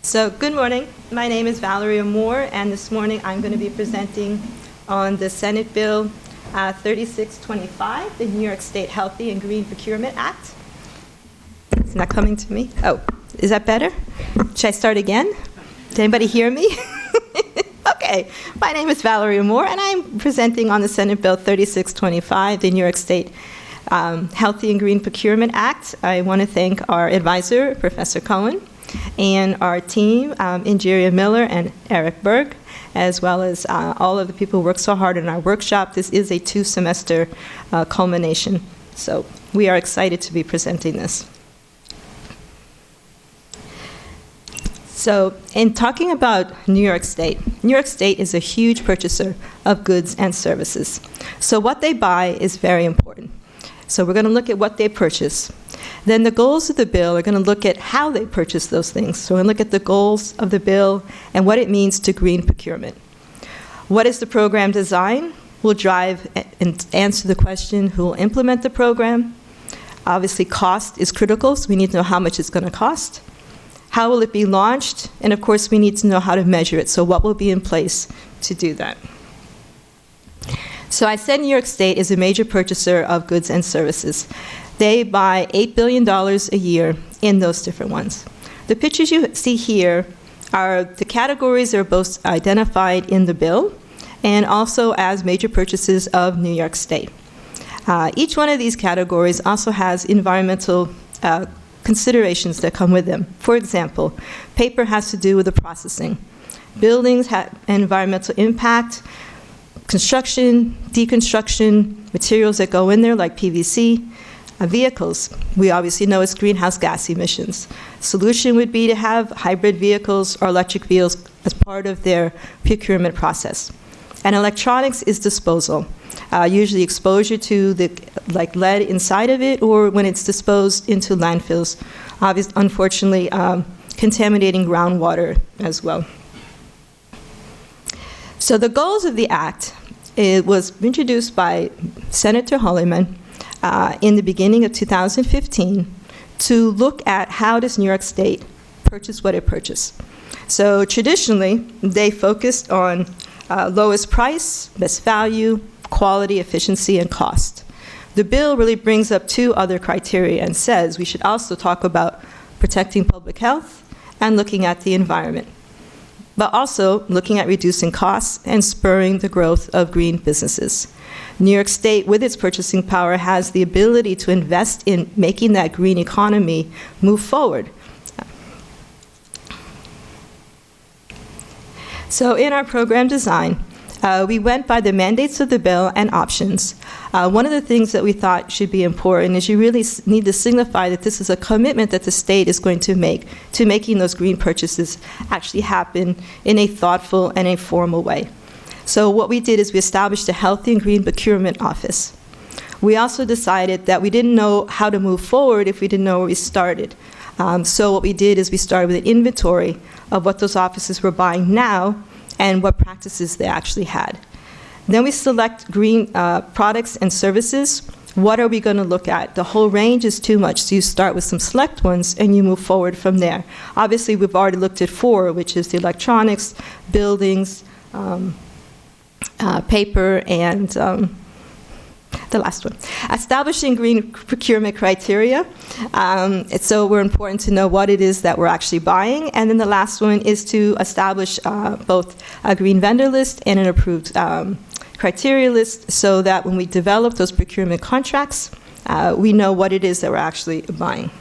So good morning. My name is Valerie Amor, and this morning I'm going to be presenting on the Senate Bill 3625, the New York State Healthy and Green Procurement Act. It's not coming to me. Oh, is that better? Should I start again? Did anybody hear me? Okay. My name is Valerie Amor, and I'm presenting on the Senate Bill 3625, the New York State Healthy and Green Procurement Act. I want to thank our advisor, Professor Cohen, and our team, Ingeria Miller and Eric Berg, as well as all of the people who worked so hard in our workshop. This is a two-semester culmination, so we are excited to be presenting this. So in talking about New York State is a huge purchaser of goods and services. So what they buy is very important. So we're going to look at what they purchase. Then the goals of the bill are going to look at how they purchase those things. So we're going to look at the goals of the bill and what it means to green procurement. What is the program design? We'll drive and answer the question, who will implement the program? Obviously, cost is critical, so we need to know how much it's going to cost. How will it be launched? And of course, we need to know how to measure it. So what will be in place to do that? So I said New York State is a major purchaser of goods and services. They buy $8 billion a year in those different ones. The pictures you see here are the categories that are both identified in the bill and also as major purchases of New York State. Each one of these categories also has environmental considerations that come with them. For example, paper has to do with the processing. Buildings have environmental impact. Construction, deconstruction, materials that go in there like PVC. Vehicles, we obviously know it's greenhouse gas emissions. Solution would be to have hybrid vehicles or electric vehicles as part of their procurement process. And electronics is disposal, usually exposure to the lead inside of it, or when it's disposed into landfills, unfortunately contaminating groundwater as well. So the goals of the act, it was introduced by Senator Holliman in the beginning of 2015 to look at how does New York State purchase what it purchased. So traditionally, they focused on lowest price, best value, quality, efficiency, and cost. The bill really brings up two other criteria and says we should also talk about protecting public health and looking at the environment, but also looking at reducing costs and spurring the growth of green businesses. New York State, with its purchasing power, has the ability to invest in making that green economy move forward. So in our program design, we went by the mandates of the bill and options. One of the things that we thought should be important is you really need to signify that this is a commitment that the state is going to make to making those green purchases actually happen in a thoughtful and a formal way. So what we did is we established a Healthy and Green Procurement Office. We also decided that we didn't know how to move forward if we didn't know where we started. So what we did is we started with an inventory of what those offices were buying now and what practices they actually had. Then we select green products and services. What are we going to look at? The whole range is too much, so you start with some select ones and you move forward from there. Obviously, we've already looked at 4, which is the electronics, buildings, paper, and the last one. Establishing green procurement criteria. So we're important to know what it is that we're actually buying. And then the last one is to establish both a green vendor list and an approved criteria list so that when we develop those procurement contracts, we know what it is that we're actually buying.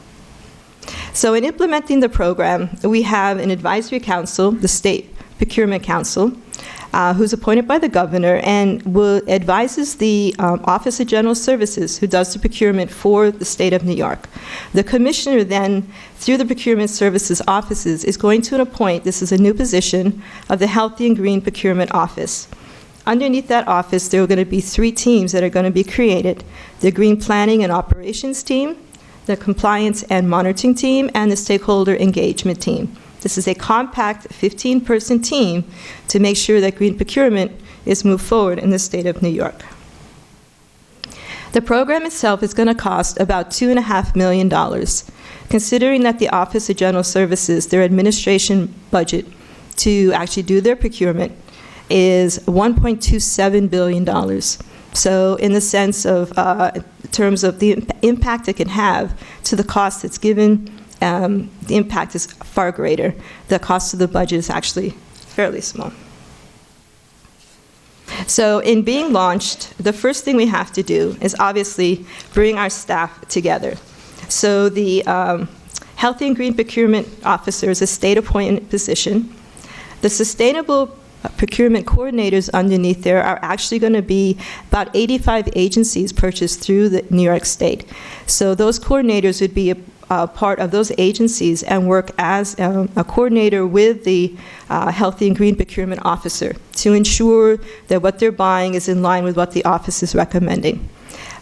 So in implementing the program, we have an advisory council, the State Procurement Council, who's appointed by the governor and advises the Office of General Services, who does the procurement for the state of New York. The commissioner then, through the procurement services offices, is going to appoint, this is a new position, of the Healthy and Green Procurement Office. Underneath that office, there are going to be 3 teams that are going to be created: the Green Planning and Operations team, the Compliance and Monitoring team, and the Stakeholder Engagement team. This is a compact 15-person team to make sure that green procurement is moved forward in the state of New York. The program itself is going to cost about $2.5 million. Considering that the Office of General Services, their administration budget to actually do their procurement is $1.27 billion. So in the sense of, in terms of the impact it can have to the cost that's given, the impact is far greater. The cost of the budget is actually fairly small. So in being launched, the first thing we have to do is obviously bring our staff together. So the Healthy and Green Procurement Officer is a state-appointed position. The Sustainable Procurement Coordinators underneath there are actually going to be about 85 agencies purchased through the New York State. So those coordinators would be a part of those agencies and work as a coordinator with the Healthy and Green Procurement Officer to ensure that what they're buying is in line with what the office is recommending.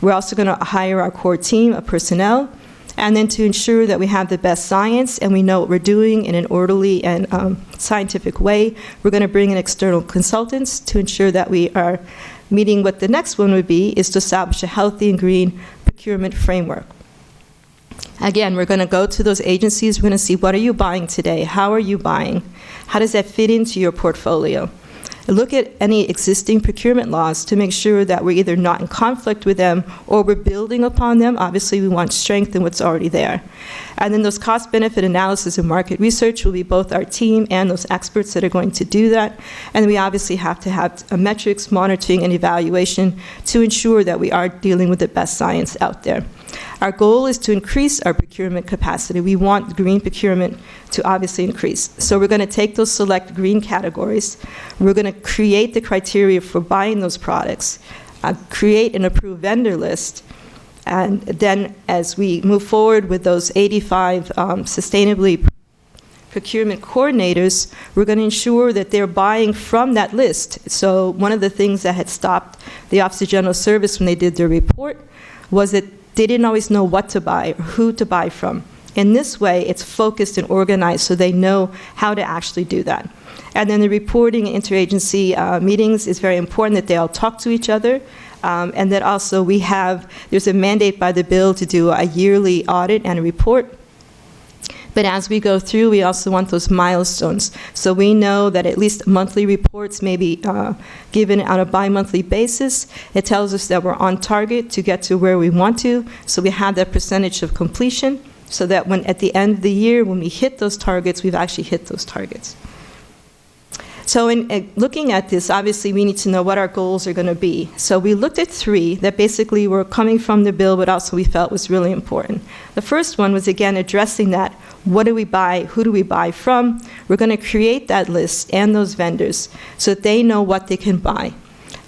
We're also going to hire our core team of personnel, and then to ensure that we have the best science and we know what we're doing in an orderly and scientific way, we're going to bring in external consultants to ensure that we are meeting what the next one would be, is to establish a healthy and green procurement framework. Again, we're going to go to those agencies. We're going to see, what are you buying today? How are you buying? How does that fit into your portfolio? Look at any existing procurement laws to make sure that we're either not in conflict with them or we're building upon them. Obviously, we want strength in what's already there. And then those cost-benefit analysis and market research will be both our team and those experts that are going to do that. And we obviously have to have metrics, monitoring, and evaluation to ensure that we are dealing with the best science out there. Our goal is to increase our procurement capacity. We want green procurement to obviously increase. So we're going to take those select green categories. We're going to create the criteria for buying those products, create and approve vendor list, and then as we move forward with those 85 sustainably procurement coordinators, we're going to ensure that they're buying from that list. So one of the things that had stopped the Office of General Service when they did their report was that they didn't always know what to buy or who to buy from. In this way, it's focused and organized so they know how to actually do that. And then the reporting and interagency meetings is very important, that they all talk to each other. And that also there's a mandate by the bill to do a yearly audit and a report. But as we go through, we also want those milestones. So we know that at least monthly reports may be given on a bi-monthly basis. It tells us that we're on target to get to where we want to. So we have that percentage of completion so that when at the end of the year, when we hit those targets, we've actually hit those targets. So in looking at this, obviously we need to know what our goals are going to be. So we looked at 3 that basically were coming from the bill, but also we felt was really important. The first one was, again, addressing that. What do we buy? Who do we buy from? We're going to create that list and those vendors so that they know what they can buy.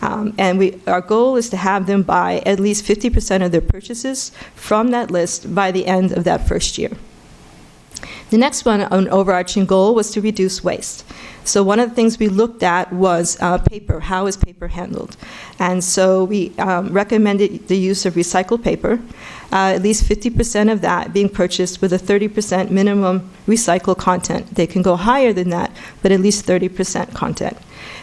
And our goal is to have them buy at least 50% of their purchases from that list by the end of that first year. The next one, an overarching goal, was to reduce waste. So one of the things we looked at was paper. How is paper handled? And so we recommended the use of recycled paper, at least 50% of that being purchased with a 30% minimum recycled content. They can go higher than that, but at least 30% content.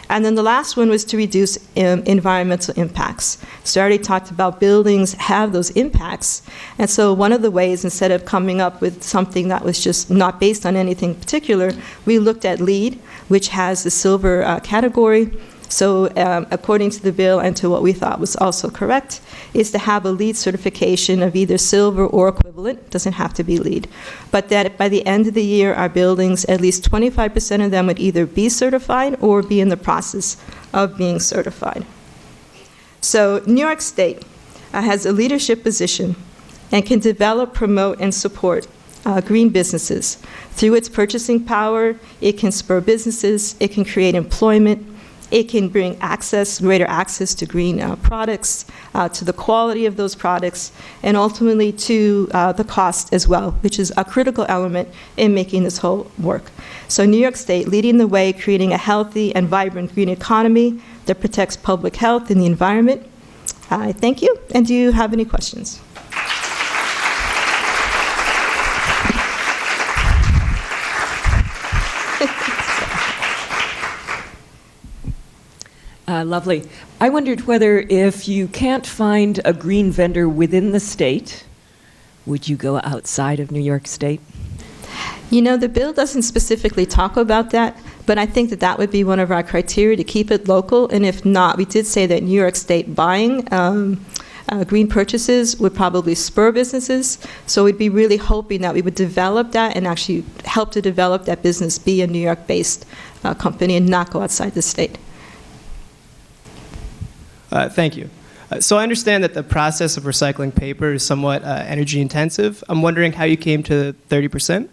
And then the last one was to reduce environmental impacts. So I already talked about buildings have those impacts. And so one of the ways, instead of coming up with something that was just not based on anything particular, we looked at LEED, which has the silver category. So according to the bill and to what we thought was also correct, is to have a LEED certification of either silver or equivalent. Doesn't have to be LEED. But that by the end of the year, our buildings, at least 25% of them would either be certified or be in the process of being certified. So New York State has a leadership position and can develop, promote, and support green businesses. Through its purchasing power, it can spur businesses, it can create employment, it can bring greater access to green products, to the quality of those products, and ultimately to the cost as well, which is a critical element in making this whole work. So New York State leading the way, creating a healthy and vibrant green economy that protects public health and the environment. Thank you, and do you have any questions? Lovely. I wondered whether if you can't find a green vendor within the state, would you go outside of New York State? You know, the bill doesn't specifically talk about that, but I think that that would be one of our criteria to keep it local. And if not, we did say that New York State buying green purchases would probably spur businesses. So we'd be really hoping that we would develop that and actually help to develop that business be a New York-based company and not go outside the state. Thank you. So I understand that the process of recycling paper is somewhat energy intensive. I'm wondering how you came to 30%?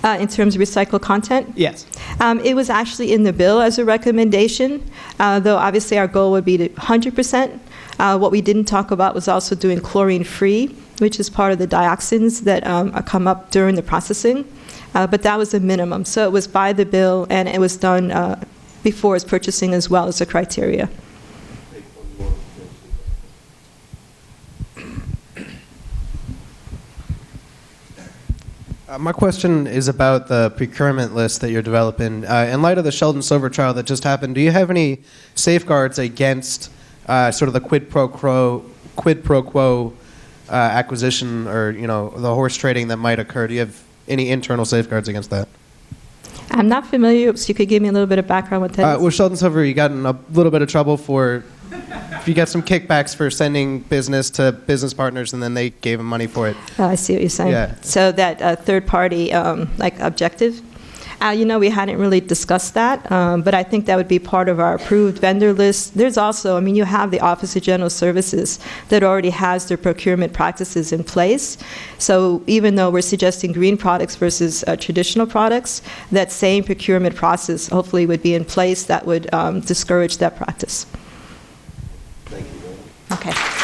In terms of recycled content? Yes. It was actually in the bill as a recommendation, though obviously our goal would be to 100%. What we didn't talk about was also doing chlorine-free, which is part of the dioxins that come up during the processing. But that was a minimum. So it was by the bill, and it was done before its purchasing as well as a criteria. My question is about the procurement list that you're developing. In light of the Sheldon Silver trial that just happened, do you have any safeguards against sort of the quid pro quo acquisition, or the horse trading that might occur? Do you have any internal safeguards against that? I'm not familiar, so you could give me a little bit of background with that. With Sheldon Silver, you got in a little bit of trouble for, you got some kickbacks for sending business to business partners, and then they gave him money for it. Oh, I see what you're saying. Yeah. So that third-party objective. We hadn't really discussed that, but I think that would be part of our approved vendor list. There's also, you have the Office of General Services that already has their procurement practices in place. So even though we're suggesting green products versus traditional products, that same procurement process hopefully would be in place that would discourage that practice. Thank you. Okay.